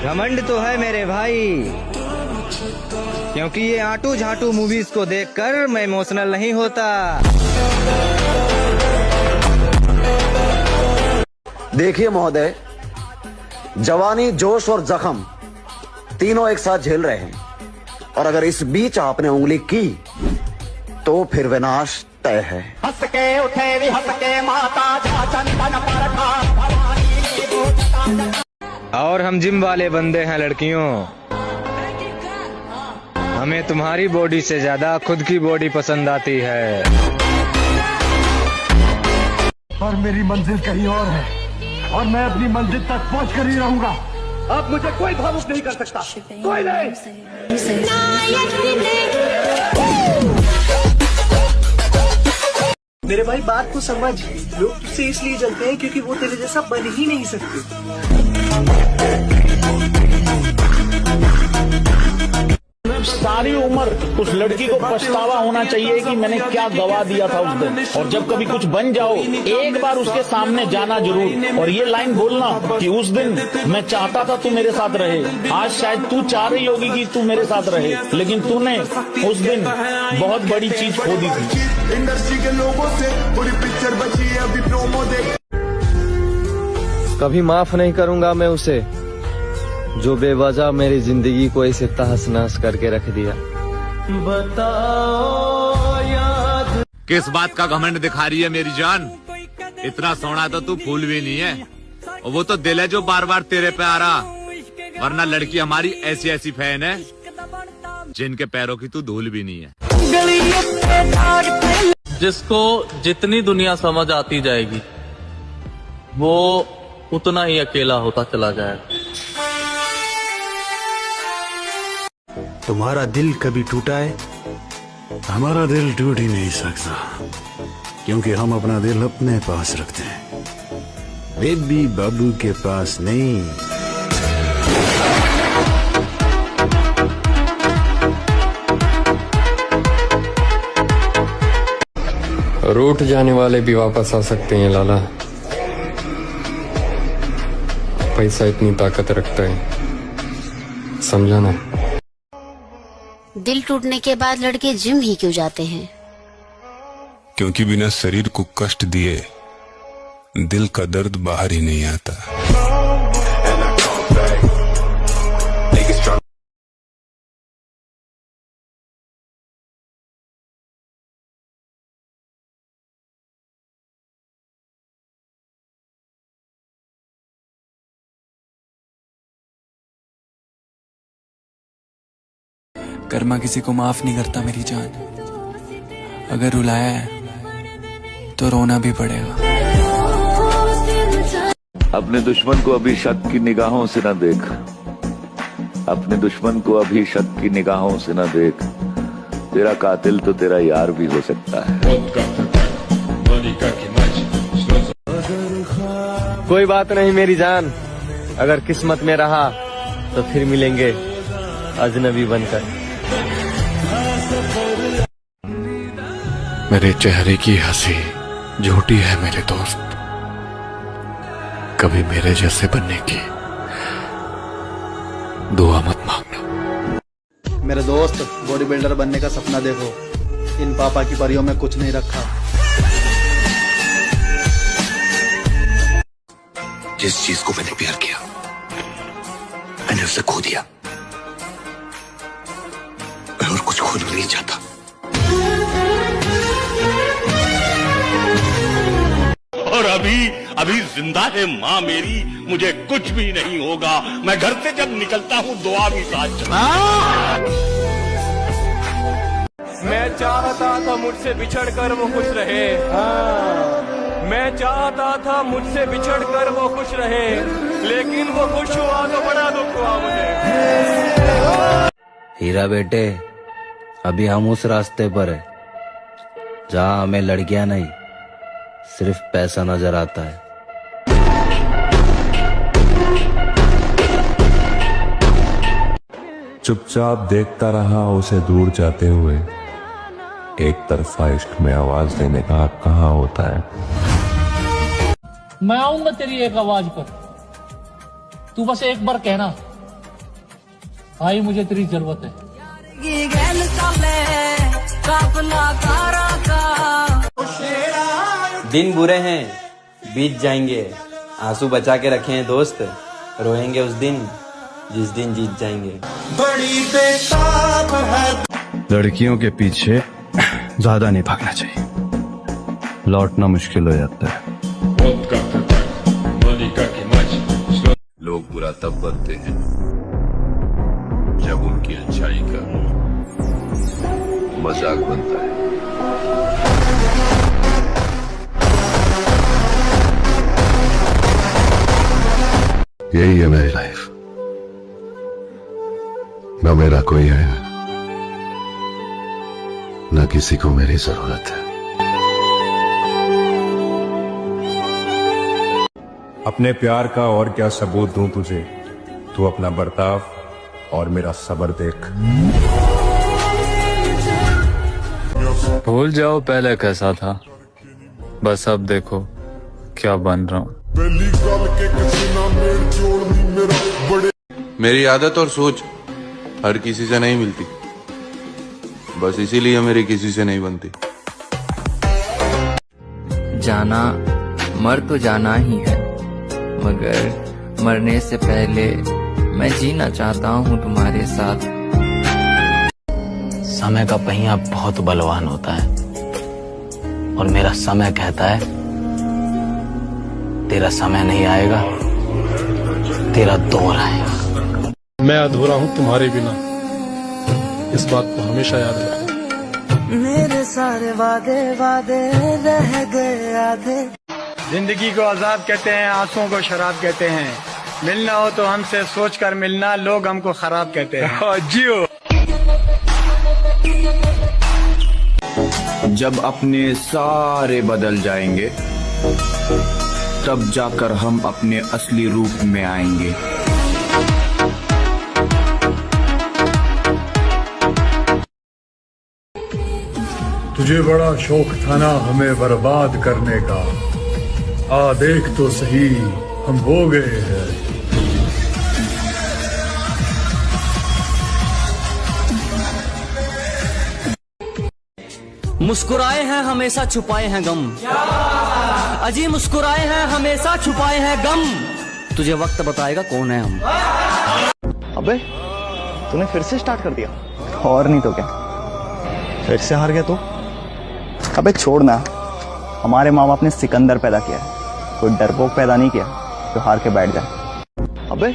घमंड तो है मेरे भाई, क्योंकि ये आटू झाटू मूवीज को देखकर मैं इमोशनल नहीं होता। देखिए महोदय, जवानी, जोश और जख्म तीनों एक साथ झेल रहे हैं, और अगर इस बीच आपने उंगली की तो फिर विनाश तय है। हंस के उठे भी हंस के माता जा चंदन पर खा। और हम जिम वाले बंदे हैं लड़कियों, हमें तुम्हारी बॉडी से ज्यादा खुद की बॉडी पसंद आती है। और मेरी मंजिल कहीं और है, और मैं अपनी मंजिल तक पहुंच कर ही रहूंगा। अब मुझे कोई भावुक नहीं कर सकता, कोई नहीं। मेरे भाई बात को समझ, लोग तुझसे इसलिए जलते हैं क्योंकि वो तेरे जैसा बन ही नहीं सकते। सारी उम्र उस लड़की को पछतावा होना चाहिए कि मैंने क्या गवा दिया था उस दिन। और जब कभी कुछ बन जाओ, एक बार उसके सामने जाना जरूर, और ये लाइन बोलना कि उस दिन मैं चाहता था तू मेरे साथ रहे। आज शायद तू चाह रही होगी कि तू मेरे साथ रहे, लेकिन तूने उस दिन बहुत बड़ी चीज खो दी थी। इंडस्ट्री के लोगों से पूरी पिक्चर बची है, अभी प्रोमो देख। कभी माफ नहीं करूंगा मैं उसे, जो बेवजह मेरी जिंदगी को इसे तहस नहस करके रख दिया। किस बात का घमंड दिखा रही है मेरी जान? इतना सोना तो तू फूल भी नहीं है, और वो तो दिल है जो बार बार तेरे पे आ रहा। वरना लड़की हमारी ऐसी ऐसी फैन है जिनके पैरों की तू धूल भी नहीं है। जिसको जितनी दुनिया समझ आती जाएगी, वो उतना ही अकेला होता चला जाएगा। तुम्हारा दिल कभी टूटा है? हमारा दिल टूट ही नहीं सकता, क्योंकि हम अपना दिल अपने पास रखते हैं, बेबी बाबू के पास नहीं। रूठ जाने वाले भी वापस आ सकते हैं लाला, पैसा इतनी ताकत रखता है, समझा ना? दिल टूटने के बाद लड़के जिम ही क्यों जाते हैं? क्योंकि बिना शरीर को कष्ट दिए दिल का दर्द बाहर ही नहीं आता। कर्मा किसी को माफ नहीं करता मेरी जान। अगर रुलाया है तो रोना भी पड़ेगा। अपने दुश्मन को अभी शक की निगाहों से न देख, अपने दुश्मन को अभी शक की निगाहों से न देख, तेरा कातिल तो तेरा यार भी हो सकता है। कोई बात नहीं मेरी जान, अगर किस्मत में रहा तो फिर मिलेंगे अजनबी बनकर। मेरे चेहरे की हंसी झूठी है मेरे दोस्त, कभी मेरे जैसे बनने की दुआ मत मांगना। मेरे दोस्त, बॉडी बिल्डर बनने का सपना देखो, इन पापा की परियों में कुछ नहीं रखा। जिस चीज को मैंने प्यार किया, मैंने उसे खो दिया। मैं और कुछ खोना नहीं चाहता। और अभी जिंदा है माँ मेरी, मुझे कुछ भी नहीं होगा। मैं घर से जब निकलता हूँ दुआ भी साथ चला। मैं चाहता था मुझसे बिछड़ कर वो खुश रहे। मैं चाहता था मुझसे बिछड़ कर वो खुश रहे, लेकिन वो खुश हुआ तो बड़ा दुख हुआ मुझे। हीरा बेटे, अभी हम उस रास्ते पर है जहाँ हमें लड़कियां नहीं, सिर्फ पैसा नजर आता है। चुपचाप देखता रहा उसे दूर जाते हुए। एक तरफा इश्क में आवाज देने का हक कहाँ होता है? मैं आऊंगा तेरी एक आवाज पर, तू बस एक बार कहना, भाई मुझे तेरी जरूरत है। दिन बुरे हैं बीत जाएंगे, आंसू बचा के रखे हैं दोस्त, रोएंगे उस दिन जिस दिन जीत जाएंगे। बड़ी बेताब है। लड़कियों के पीछे ज्यादा नहीं भागना चाहिए, लौटना मुश्किल हो जाता है। लोग बुरा तब बनते हैं जब उनकी अच्छाई का मजाक बनता है। यही है मेरी लाइफ, न मेरा कोई है न किसी को मेरी जरूरत है। अपने प्यार का और क्या सबूत दूं तुझे, तू अपना बर्ताव और मेरा सब्र देख। भूल जाओ पहले कैसा था, बस अब देखो क्या बन रहा हूँ। मेरी आदत और सोच हर किसी से नहीं मिलती, बस इसीलिए मेरी किसी से नहीं बनती। जाना मर तो जाना ही है, मगर मरने से पहले मैं जीना चाहता हूँ तुम्हारे साथ। समय का पहिया बहुत बलवान होता है और मेरा समय कहता है तेरा समय नहीं आएगा, तेरा दौर आएगा। मैं अधूरा हूँ तुम्हारे बिना, इस बात को हमेशा याद रखना। मेरे सारे वादे वादे रह गए आधे। जिंदगी को अजाब कहते हैं, आंसुओं को शराब कहते हैं। मिलना हो तो हमसे सोच कर मिलना, लोग हमको खराब कहते हैं। जियो। जब अपने सारे बदल जाएंगे तब जाकर हम अपने असली रूप में आएंगे। तुझे बड़ा शौक था ना हमें बर्बाद करने का, आ देख तो सही हम हो गए हैं। मुस्कुराए हैं हमेशा छुपाए हैं गम, अजी मुस्कुराए हैं हमेशा छुपाए हैं गम। तुझे वक्त बताएगा कौन है हम। अबे तूने फिर से स्टार्ट कर दिया, और नहीं तो क्या, फिर से हार गया तू। अबे छोड़ ना, हमारे माँ बाप ने सिकंदर पैदा किया है, कोई डरपोक पैदा नहीं किया जो हार के बैठ जाए। अबे